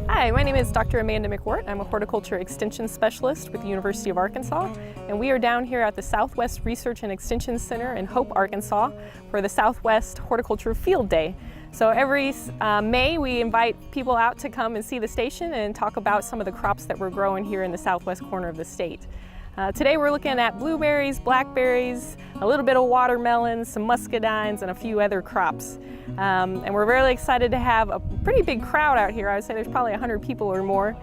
Hi, my name is Dr. Amanda McWhirt. I'm a horticulture extension specialist with the University of Arkansas, and we are down here at the Southwest Research and Extension Center in Hope, Arkansas for the Southwest Horticulture Field Day. So every May we invite people out to come and see the station and talk about some of the crops that we're growing here in the southwest corner of the state. Today we're looking at blueberries, blackberries, a little bit of watermelons, some muscadines, and a few other crops. And we're really excited to have a pretty big crowd out here. I would say there's probably 100 people or more.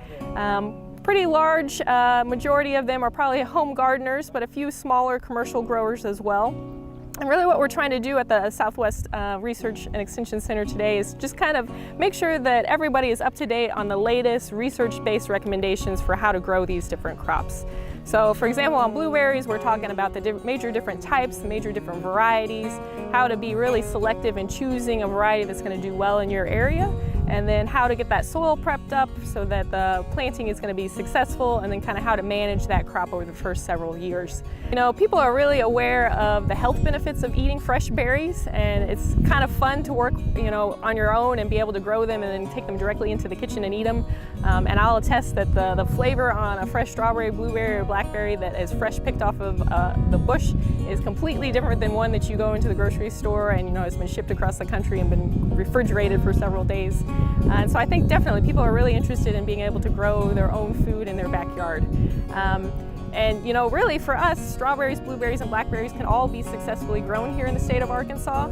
Pretty large majority of them are probably home gardeners, but a few smaller commercial growers as well. And really what we're trying to do at the Southwest Research and Extension Center today is just kind of make sure that everybody is up to date on the latest research-based recommendations for how to grow these different crops. So for example, on blueberries, we're talking about the major different types, the major different varieties, how to be really selective in choosing a variety that's going to do well in your area, and then how to get that soil prepped up so that the planting is going to be successful, and then kind of how to manage that crop over the first several years. You know, people are really aware of the health benefits of eating fresh berries, and it's kind of fun to work, you know, on your own and be able to grow them and then take them directly into the kitchen and eat them. And I'll attest that the flavor on a fresh strawberry, blueberry, or blackberry that is fresh picked off of the bush is completely different than one that you go into the grocery store and, you know, has been shipped across the country and been refrigerated for several days. And so I think definitely people are really interested in being able to grow their own food in their backyard. And you know, really for us, strawberries, blueberries, and blackberries can all be successfully grown here in the state of Arkansas.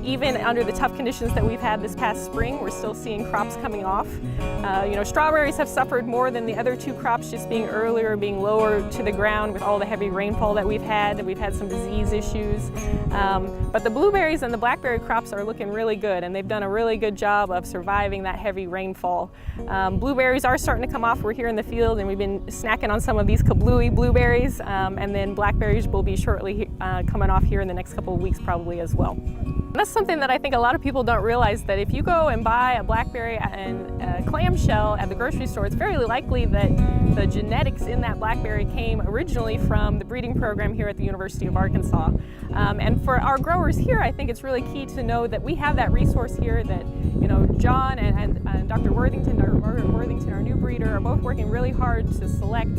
Even under the tough conditions that we've had this past spring, we're still seeing crops coming off. You know, strawberries have suffered more than the other two crops, just being earlier, being lower to the ground with all the heavy rainfall that we've had some disease issues. But the blueberries and the blackberry crops are looking really good, and they've done a really good job of surviving that heavy rainfall. Blueberries are starting to come off. We're here in the field, and we've been snacking on some of these kablooey blueberries, and then blackberries will be shortly coming off here in the next couple of weeks probably as well. And that's something that I think a lot of people don't realize, that if you go and buy a blackberry and a clamshell at the grocery store, it's very likely that the genetics in that blackberry came originally from the breeding program here at the University of Arkansas. And for our growers here, I think it's really key to know that we have that resource here, that, you know, John and Dr. Worthington, our new breeder, are both working really hard to select,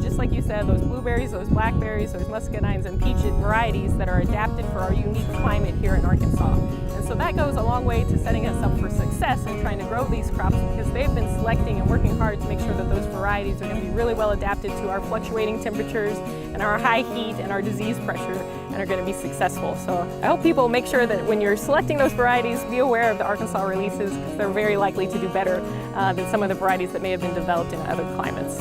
just like you said, those blueberries, those blackberries, those muscadines, and peach varieties that are adapted for our unique climate here in Arkansas. And so that goes a long way to setting us up for success in trying to grow these crops, because they've been selecting and working hard to make sure that those varieties are going to be really well adapted to our fluctuating temperatures and our high heat and our disease pressure, and are going to be successful. So I hope people make sure that when you're selecting those varieties, be aware of the Arkansas releases, because they're very likely to do better than some of the varieties that may have been developed in other climates.